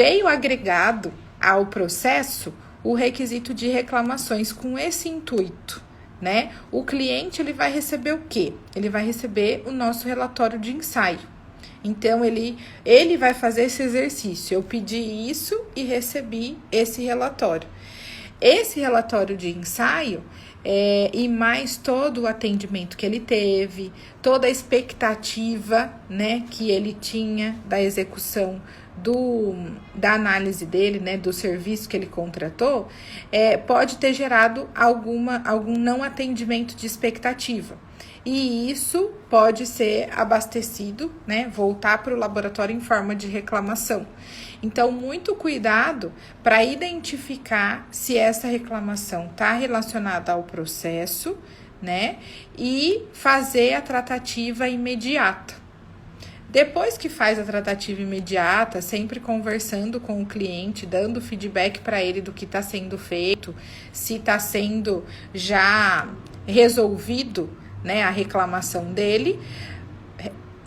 veio agregado ao processo o requisito de reclamações com esse intuito, né? O cliente, ele vai receber o quê? Ele vai receber o nosso relatório de ensaio. Então, ele vai fazer esse exercício. Eu pedi isso e recebi esse relatório. Esse relatório de ensaio, e mais todo o atendimento que ele teve, toda a expectativa, né, que ele tinha da execução da análise dele, né, do serviço que ele contratou, pode ter gerado algum não atendimento de expectativa. E isso pode ser abastecido, né, voltar para o laboratório em forma de reclamação. Então, muito cuidado para identificar se essa reclamação está relacionada ao processo, né, e fazer a tratativa imediata. Depois que faz a tratativa imediata, sempre conversando com o cliente, dando feedback para ele do que está sendo feito, se está sendo já resolvido, né, a reclamação dele,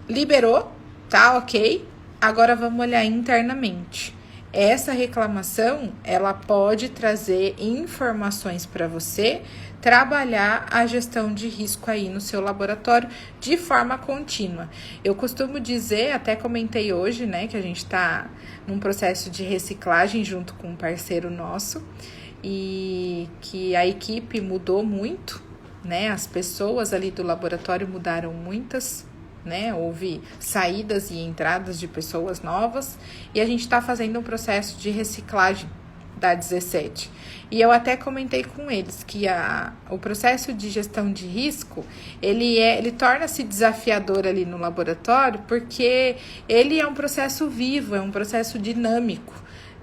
liberou, tá ok? Agora vamos olhar internamente. Essa reclamação, ela pode trazer informações para você trabalhar a gestão de risco aí no seu laboratório de forma contínua. Eu costumo dizer, até comentei hoje, né, que a gente está num processo de reciclagem junto com um parceiro nosso e que a equipe mudou muito, né, as pessoas ali do laboratório mudaram muitas, né, houve saídas e entradas de pessoas novas e a gente está fazendo um processo de reciclagem da 17. E eu até comentei com eles que o processo de gestão de risco, ele torna-se desafiador ali no laboratório porque ele é um processo vivo, é um processo dinâmico,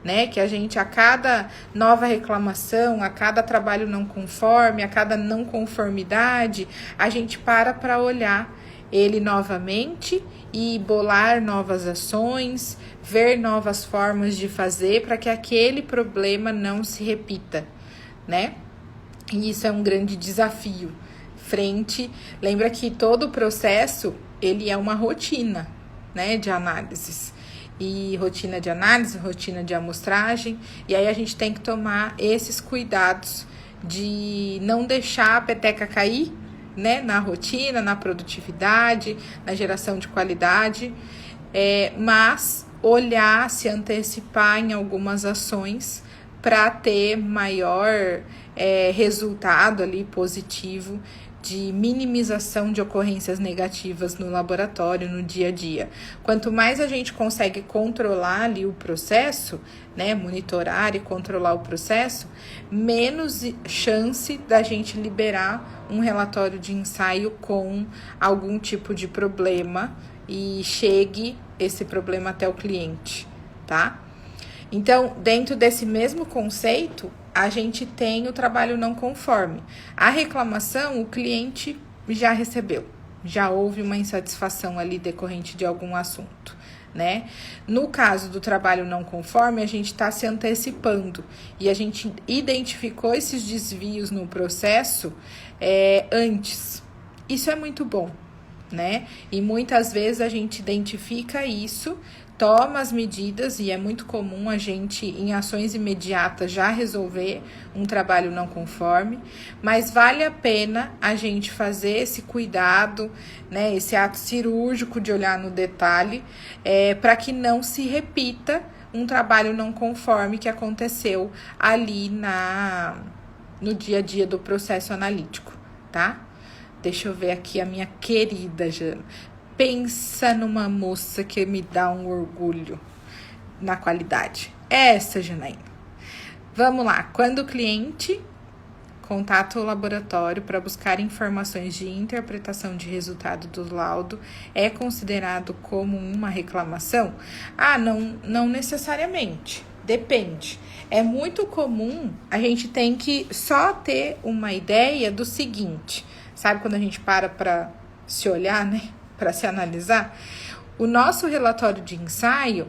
né, que a gente, a cada nova reclamação, a cada trabalho não conforme, a cada não conformidade, a gente para olhar ele novamente e bolar novas ações, ver novas formas de fazer para que aquele problema não se repita, né? E isso é um grande desafio. Lembra que todo o processo, ele é uma rotina, né, de análises. E rotina de análise, rotina de amostragem, e aí a gente tem que tomar esses cuidados de não deixar a peteca cair, né, na rotina, na produtividade, na geração de qualidade, mas olhar, se antecipar em algumas ações para ter maior resultado ali positivo de minimização de ocorrências negativas no laboratório, no dia a dia. Quanto mais a gente consegue controlar ali o processo, né, monitorar e controlar o processo, menos chance da gente liberar um relatório de ensaio com algum tipo de problema e chegue esse problema até o cliente, tá? Então, dentro desse mesmo conceito, a gente tem o trabalho não conforme. A reclamação, o cliente já recebeu, já houve uma insatisfação ali decorrente de algum assunto, né? No caso do trabalho não conforme, a gente está se antecipando e a gente identificou esses desvios no processo antes. Isso é muito bom, né? E muitas vezes a gente identifica isso, toma as medidas e é muito comum a gente, em ações imediatas, já resolver um trabalho não conforme, mas vale a pena a gente fazer esse cuidado, né, esse ato cirúrgico de olhar no detalhe, para que não se repita um trabalho não conforme que aconteceu ali no dia a dia do processo analítico, tá? Deixa eu ver aqui a minha querida Jana. Pensa numa moça que me dá um orgulho na qualidade. Essa, Janaína. Vamos lá. Quando o cliente contata o laboratório para buscar informações de interpretação de resultado do laudo, é considerado como uma reclamação? Não necessariamente. Depende. É muito comum, a gente tem que só ter uma ideia do seguinte. Sabe quando a gente para se olhar, né? Para se analisar? O nosso relatório de ensaio,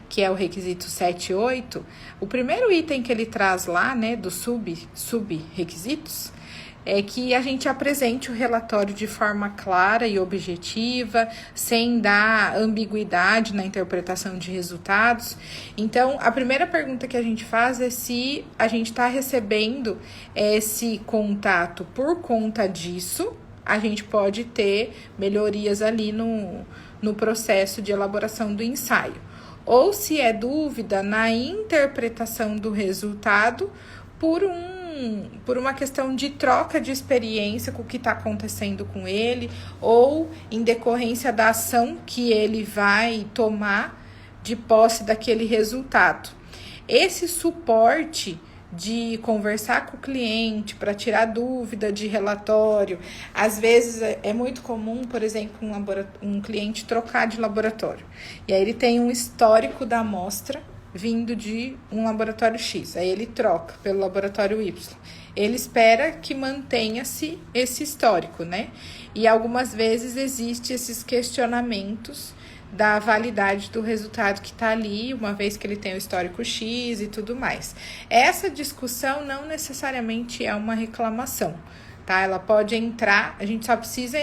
que é o requisito 7 e 8, o primeiro item que ele traz lá, né, dos sub-requisitos, é que a gente apresente o relatório de forma clara e objetiva, sem dar ambiguidade na interpretação de resultados. Então, a primeira pergunta que a gente faz é se a gente está recebendo esse contato por conta disso, a gente pode ter melhorias ali no processo de elaboração do ensaio. Ou se é dúvida na interpretação do resultado por uma questão de troca de experiência com o que está acontecendo com ele, ou em decorrência da ação que ele vai tomar de posse daquele resultado. Esse suporte de conversar com o cliente para tirar dúvida de relatório, às vezes é muito comum, por exemplo, um cliente trocar de laboratório, e aí ele tem um histórico da amostra vindo de um laboratório X, aí ele troca pelo laboratório Y. Ele espera que mantenha-se esse histórico, né? E algumas vezes existem esses questionamentos da validade do resultado que está ali, uma vez que ele tem o histórico X e tudo mais. Essa discussão não necessariamente é uma reclamação, tá? Ela pode entrar, a gente só precisa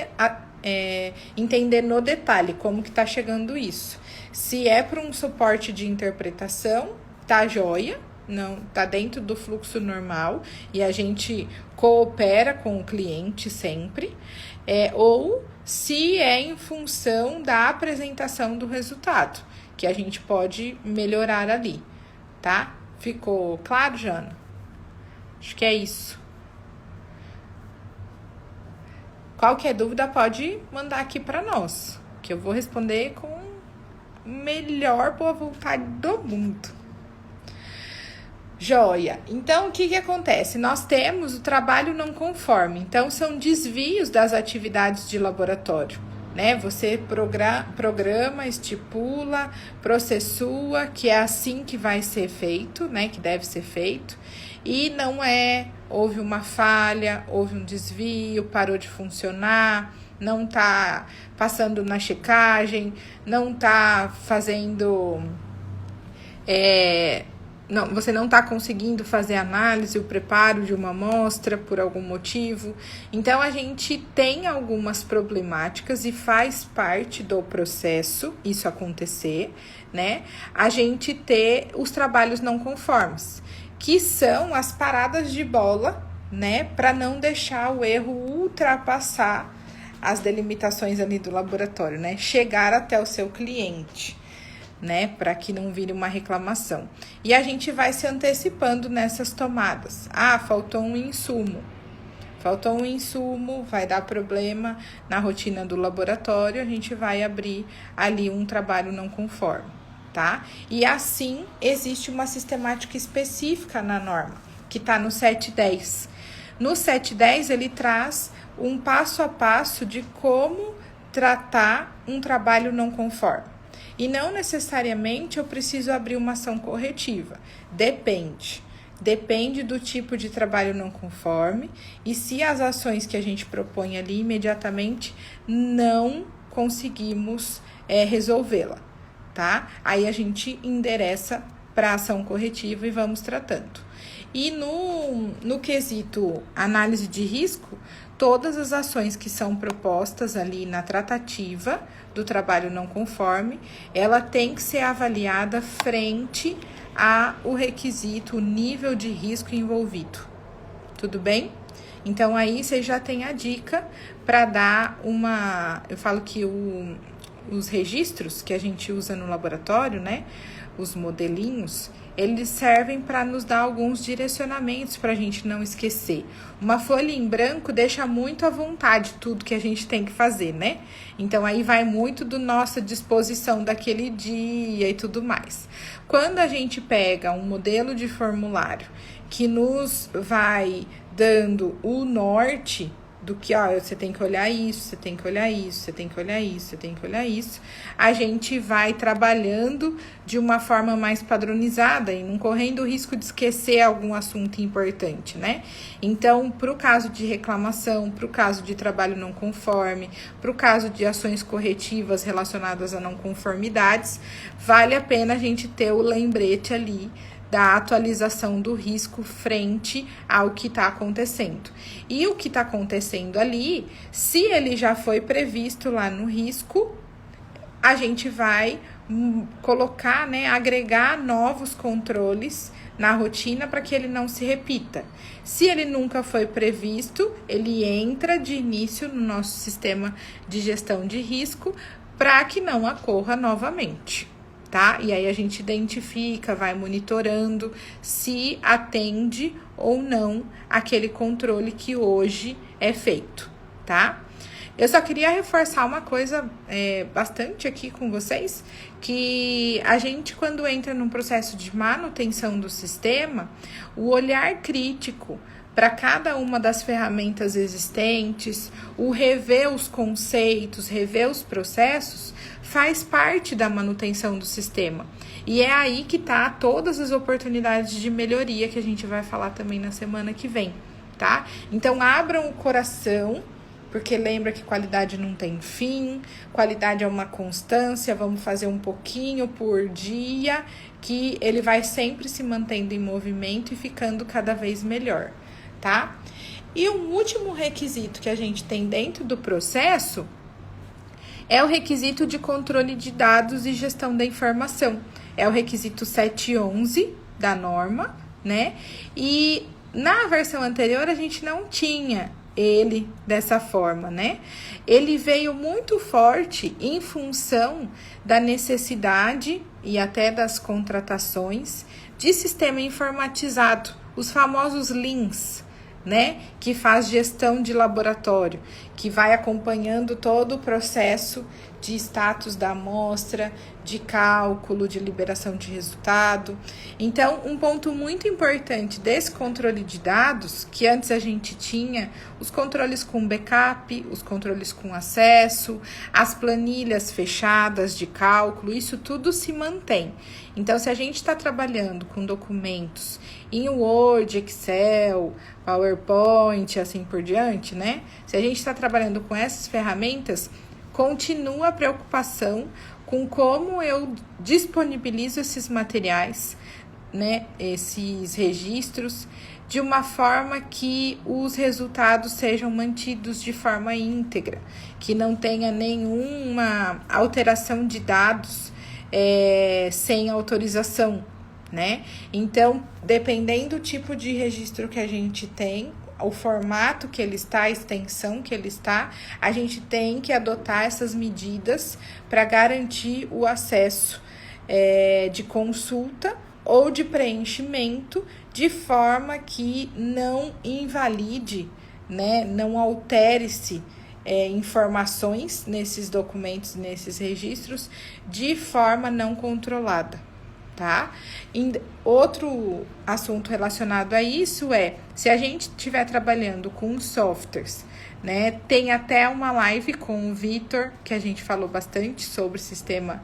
entender no detalhe como que está chegando isso. Se é para um suporte de interpretação, tá joia, não tá dentro do fluxo normal e a gente coopera com o cliente sempre, ou se é em função da apresentação do resultado, que a gente pode melhorar ali, tá? Ficou claro, Jana? Acho que é isso. Qualquer dúvida pode mandar aqui para nós, que eu vou responder com melhor boa vontade do mundo. Joia. Então, o que acontece? Nós temos o trabalho não conforme. Então, são desvios das atividades de laboratório, né? Você programa, estipula, processua, que é assim que vai ser feito, né? Que deve ser feito. E não houve uma falha, houve um desvio, parou de funcionar, não está passando na checagem, não está fazendo... você não está conseguindo fazer análise, o preparo de uma amostra por algum motivo. Então, a gente tem algumas problemáticas e faz parte do processo isso acontecer, né? A gente ter os trabalhos não conformes, que são as paradas de bola, né? Para não deixar o erro ultrapassar as delimitações ali do laboratório, né? Chegar até o seu cliente, né, para que não vire uma reclamação. E a gente vai se antecipando nessas tomadas. Faltou um insumo. Vai dar problema na rotina do laboratório, a gente vai abrir ali um trabalho não conforme, tá? E assim, existe uma sistemática específica na norma, que está no 710. No 710, ele traz um passo a passo de como tratar um trabalho não conforme. E não necessariamente eu preciso abrir uma ação corretiva. Depende do tipo de trabalho não conforme e se as ações que a gente propõe ali imediatamente não conseguimos resolvê-la, tá? Aí a gente endereça para ação corretiva e vamos tratando. E no quesito análise de risco, todas as ações que são propostas ali na tratativa do trabalho não conforme, ela tem que ser avaliada frente ao requisito, o nível de risco envolvido. Tudo bem? Então, aí você já tem a dica para dar uma... Eu falo que os registros que a gente usa no laboratório, né? Os modelinhos, eles servem para nos dar alguns direcionamentos para a gente não esquecer. Uma folha em branco deixa muito à vontade tudo que a gente tem que fazer, né? Então, aí vai muito do nossa disposição daquele dia e tudo mais. Quando a gente pega um modelo de formulário que nos vai dando o norte do que, ó, você tem que olhar isso, você tem que olhar isso, você tem que olhar isso, você tem que olhar isso, a gente vai trabalhando de uma forma mais padronizada e não correndo o risco de esquecer algum assunto importante, né? Então, para o caso de reclamação, para o caso de trabalho não conforme, para o caso de ações corretivas relacionadas a não conformidades, vale a pena a gente ter o lembrete ali da atualização do risco frente ao que está acontecendo. E o que está acontecendo ali, se ele já foi previsto lá no risco, a gente vai colocar, né, agregar novos controles na rotina para que ele não se repita. Se ele nunca foi previsto, ele entra de início no nosso sistema de gestão de risco para que não ocorra novamente. Tá? E aí a gente identifica, vai monitorando se atende ou não aquele controle que hoje é feito, tá? Eu só queria reforçar uma coisa bastante aqui com vocês, que a gente, quando entra num processo de manutenção do sistema, o olhar crítico para cada uma das ferramentas existentes, o rever os conceitos, rever os processos, faz parte da manutenção do sistema. E é aí que tá todas as oportunidades de melhoria que a gente vai falar também na semana que vem, tá? Então, abram o coração, porque lembra que qualidade não tem fim, qualidade é uma constância, vamos fazer um pouquinho por dia, que ele vai sempre se mantendo em movimento e ficando cada vez melhor, tá? E um último requisito que a gente tem dentro do processo é o requisito de controle de dados e gestão da informação. É o requisito 711 da norma, né? E na versão anterior a gente não tinha ele dessa forma, né? Ele veio muito forte em função da necessidade e até das contratações de sistema informatizado, os famosos LIMS, né, que faz gestão de laboratório, que vai acompanhando todo o processo de status da amostra, de cálculo, de liberação de resultado. Então, um ponto muito importante desse controle de dados, que antes a gente tinha os controles com backup, os controles com acesso, as planilhas fechadas de cálculo, isso tudo se mantém. Então, se a gente está trabalhando com documentos em Word, Excel, PowerPoint, assim por diante, né? Se a gente está trabalhando com essas ferramentas, continua a preocupação com como eu disponibilizo esses materiais, né? Esses registros, de uma forma que os resultados sejam mantidos de forma íntegra, que não tenha nenhuma alteração de dados sem autorização, né? Então, dependendo do tipo de registro que a gente tem, o formato que ele está, a extensão que ele está, a gente tem que adotar essas medidas para garantir o acesso de consulta ou de preenchimento, de forma que não invalide, né, não altere-se informações nesses documentos, nesses registros, de forma não controlada, tá? Outro assunto relacionado a isso se a gente estiver trabalhando com softwares, né? Tem até uma live com o Vitor, que a gente falou bastante sobre o sistema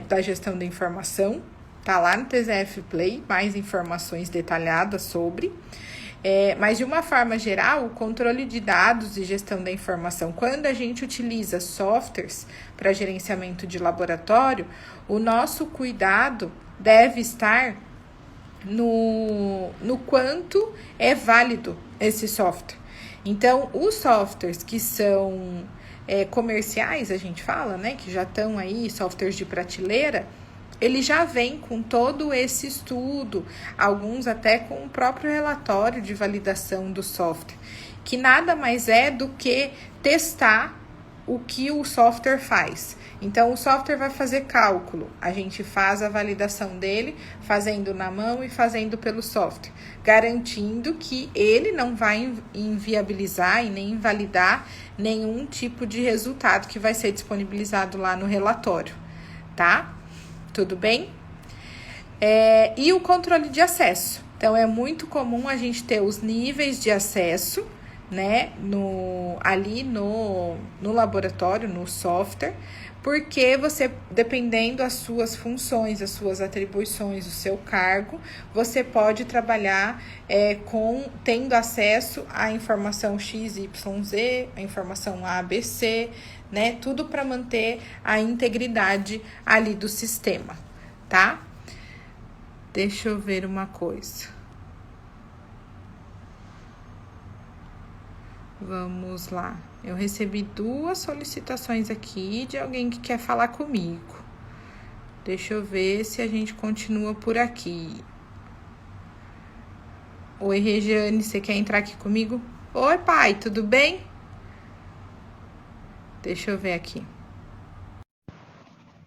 da gestão da informação, tá lá no TZF Play, mais informações detalhadas sobre. Mas de uma forma geral, o controle de dados e gestão da informação, quando a gente utiliza softwares para gerenciamento de laboratório, o nosso cuidado deve estar no quanto é válido esse software. Então, os softwares que são comerciais, a gente fala, né, que já estão aí, softwares de prateleira, ele já vem com todo esse estudo, alguns até com o próprio relatório de validação do software, que nada mais é do que testar o que o software faz. Então, o software vai fazer cálculo, a gente faz a validação dele, fazendo na mão e fazendo pelo software, garantindo que ele não vai inviabilizar e nem invalidar nenhum tipo de resultado que vai ser disponibilizado lá no relatório, tá? Tudo bem? E o controle de acesso. Então, é muito comum a gente ter os níveis de acesso, né, ali no laboratório, no software, porque você, dependendo das suas funções, das suas atribuições, do seu cargo, você pode trabalhar tendo acesso à informação XYZ, a informação ABC, né, tudo para manter a integridade ali do sistema, tá? Deixa eu ver uma coisa. Vamos lá. Eu recebi 2 solicitações aqui de alguém que quer falar comigo. Deixa eu ver se a gente continua por aqui. Oi, Regiane, você quer entrar aqui comigo? Oi, pai, tudo bem? Deixa eu ver aqui.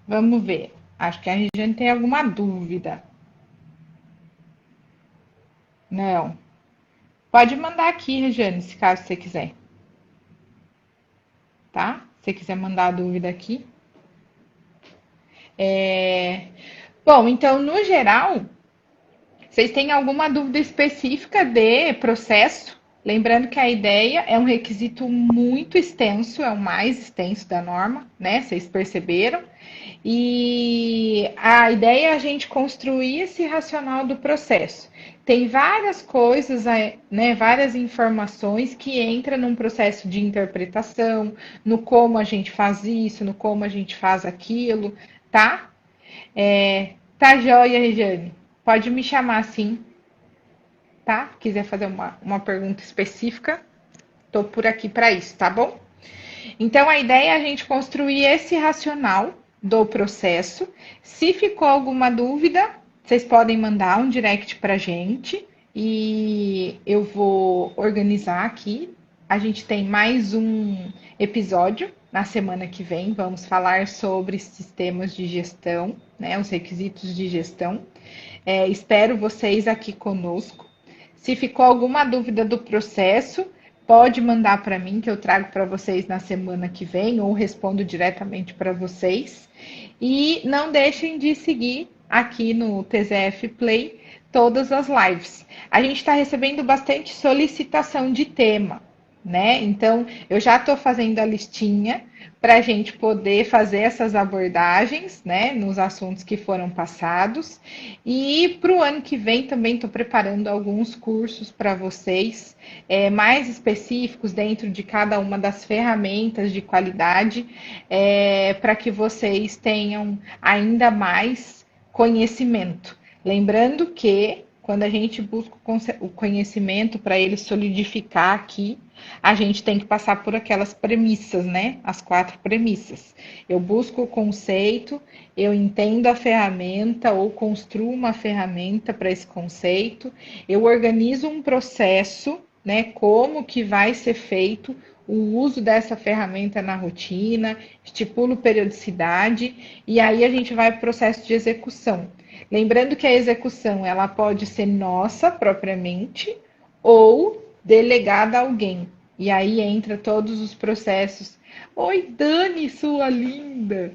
Vamos ver. Acho que a Regiane tem alguma dúvida. Não. Pode mandar aqui, Regiane, se caso você quiser. Tá? Se você quiser mandar a dúvida aqui. Bom, então, no geral, vocês têm alguma dúvida específica de processo? Lembrando que a ideia é um requisito muito extenso, é o mais extenso da norma, né? Vocês perceberam? E a ideia é a gente construir esse racional do processo. Tem várias coisas, né, várias informações que entram num processo de interpretação, no como a gente faz isso, no como a gente faz aquilo, tá? Tá joia, Regiane. Pode me chamar assim, tá? Quiser fazer uma pergunta específica, tô por aqui para isso, tá bom? Então, a ideia é a gente construir esse racional do processo. Se ficou alguma dúvida, vocês podem mandar um direct para a gente e eu vou organizar aqui. A gente tem mais um episódio na semana que vem. Vamos falar sobre sistemas de gestão, né? Os requisitos de gestão. Espero vocês aqui conosco. Se ficou alguma dúvida do processo, pode mandar para mim, que eu trago para vocês na semana que vem, ou respondo diretamente para vocês. E não deixem de seguir aqui no TZF Play todas as lives. A gente está recebendo bastante solicitação de tema, né? Então, eu já estou fazendo a listinha para a gente poder fazer essas abordagens, né, nos assuntos que foram passados. E para o ano que vem também estou preparando alguns cursos para vocês, mais específicos dentro de cada uma das ferramentas de qualidade, para que vocês tenham ainda mais conhecimento. Lembrando que quando a gente busca o conhecimento para ele solidificar aqui, a gente tem que passar por aquelas premissas, né? As 4 premissas. Eu busco o conceito, eu entendo a ferramenta ou construo uma ferramenta para esse conceito, eu organizo um processo, né? Como que vai ser feito o uso dessa ferramenta na rotina, estipulo periodicidade e aí a gente vai para o processo de execução. Lembrando que a execução ela pode ser nossa propriamente ou delegada a alguém. E aí entra todos os processos. Oi, Dani, sua linda!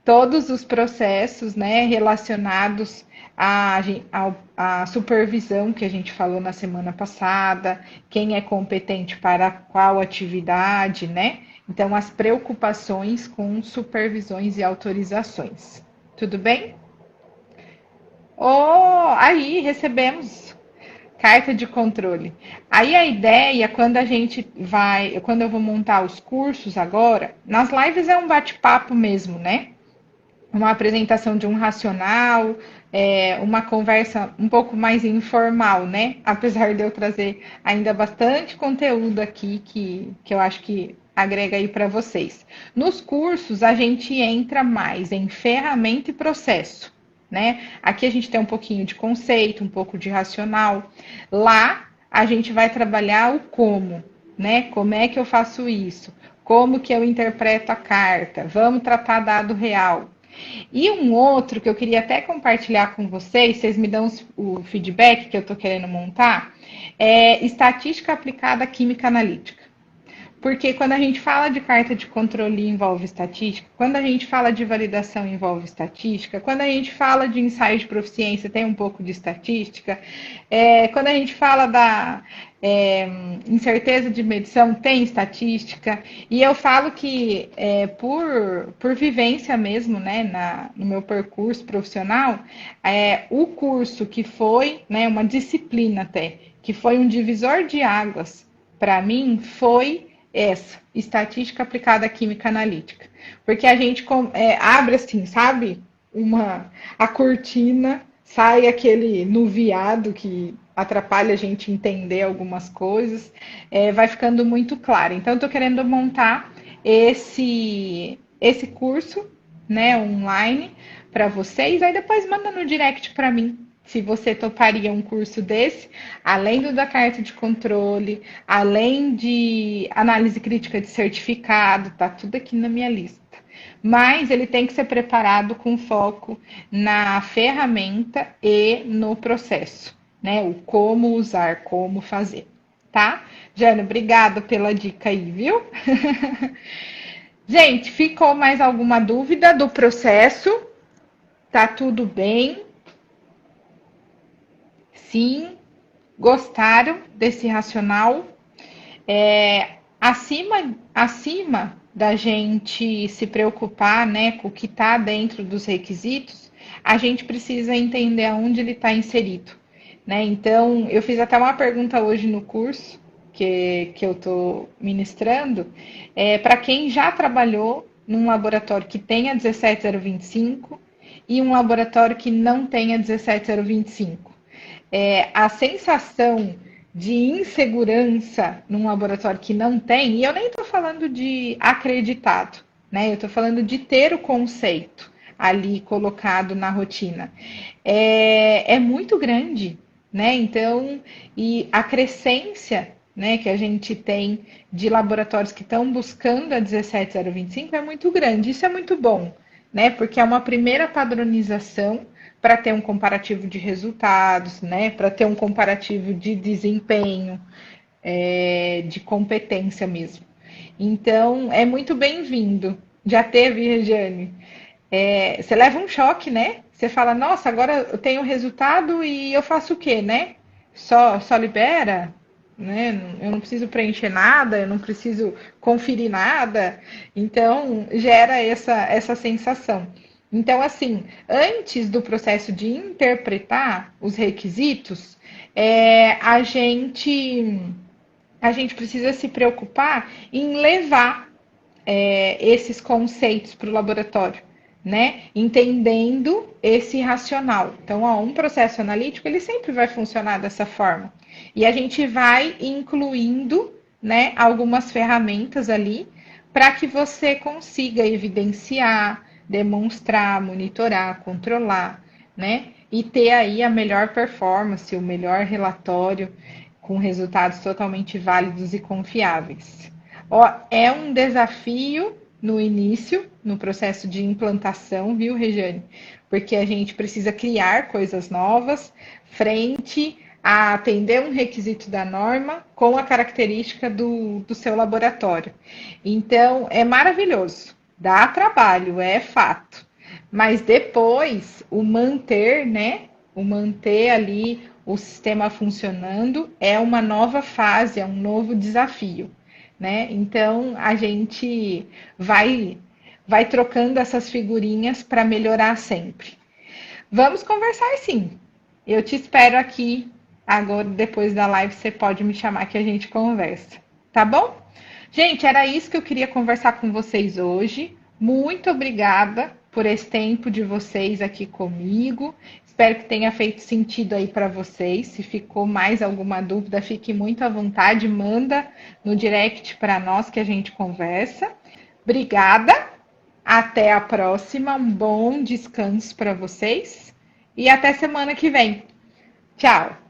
Todos os processos, né, relacionados à supervisão que a gente falou na semana passada, quem é competente para qual atividade, né? Então, as preocupações com supervisões e autorizações. Tudo bem? Oh, aí recebemos carta de controle. Aí a ideia, quando eu vou montar os cursos agora, nas lives é um bate-papo mesmo, né? Uma apresentação de um racional, uma conversa um pouco mais informal, né? Apesar de eu trazer ainda bastante conteúdo aqui que eu acho que agrega aí para vocês. Nos cursos, a gente entra mais em ferramenta e processo, né? Aqui a gente tem um pouquinho de conceito, um pouco de racional. Lá, a gente vai trabalhar o como, né? Como é que eu faço isso? Como que eu interpreto a carta? Vamos tratar dado real. E um outro que eu queria até compartilhar com vocês me dão o feedback que eu estou querendo montar, é estatística aplicada à química analítica. Porque quando a gente fala de carta de controle envolve estatística, quando a gente fala de validação envolve estatística, quando a gente fala de ensaio de proficiência tem um pouco de estatística, quando a gente fala incerteza de medição, tem estatística, e eu falo que por vivência mesmo, né, no meu percurso profissional, o curso que foi, né, uma disciplina até, que foi um divisor de águas para mim, foi essa, estatística aplicada à química analítica. Porque a gente abre assim, sabe? A cortina, sai aquele nuviado que atrapalha a gente entender algumas coisas, vai ficando muito claro. Então, estou querendo montar esse curso, né, online para vocês. Aí depois manda no direct para mim se você toparia um curso desse, além do da carta de controle, além de análise crítica de certificado, tá tudo aqui na minha lista. Mas ele tem que ser preparado com foco na ferramenta e no processo, né? O como usar, como fazer, tá? Jana, obrigada pela dica aí, viu? Gente, ficou mais alguma dúvida do processo? Tá tudo bem? Sim, gostaram desse racional? Acima da gente se preocupar, né, com o que está dentro dos requisitos, a gente precisa entender aonde ele está inserido, né? Então, eu fiz até uma pergunta hoje no curso que eu estou ministrando, para quem já trabalhou num laboratório que tenha 17025 e um laboratório que não tenha 17025. A sensação de insegurança num laboratório que não tem, e eu nem estou falando de acreditado, né? Eu estou falando de ter o conceito ali colocado na rotina. É muito grande, né? Então, e a crescência, né, que a gente tem de laboratórios que estão buscando a 17025 é muito grande. Isso é muito bom, né? Porque é uma primeira padronização para ter um comparativo de resultados, né? Para ter um comparativo de desempenho, de competência mesmo. Então, é muito bem-vindo. Já teve, Regiane? Você leva um choque, né? Você fala, nossa, agora eu tenho resultado e eu faço o quê, né? Só libera? Né? Eu não preciso preencher nada, eu não preciso conferir nada. Então, gera essa sensação. Então, assim, antes do processo de interpretar os requisitos, a gente precisa se preocupar em levar esses conceitos para o laboratório, né? Entendendo esse racional. Então, um processo analítico ele sempre vai funcionar dessa forma. E a gente vai incluindo, né, algumas ferramentas ali para que você consiga evidenciar, demonstrar, monitorar, controlar, né? E ter aí a melhor performance, o melhor relatório com resultados totalmente válidos e confiáveis. Ó, é um desafio no início, no processo de implantação, viu, Regiane? Porque a gente precisa criar coisas novas frente a atender um requisito da norma com a característica do seu laboratório. Então, é maravilhoso. Dá trabalho, é fato. Mas depois, o manter, né? O manter ali o sistema funcionando é uma nova fase, é um novo desafio, né? Então, a gente vai trocando essas figurinhas para melhorar sempre. Vamos conversar sim. Eu te espero aqui agora, depois da live, você pode me chamar que a gente conversa, tá bom? Gente, era isso que eu queria conversar com vocês hoje. Muito obrigada por esse tempo de vocês aqui comigo. Espero que tenha feito sentido aí para vocês. Se ficou mais alguma dúvida, fique muito à vontade, manda no direct para nós que a gente conversa. Obrigada. Até a próxima. Um bom descanso para vocês e até semana que vem. Tchau.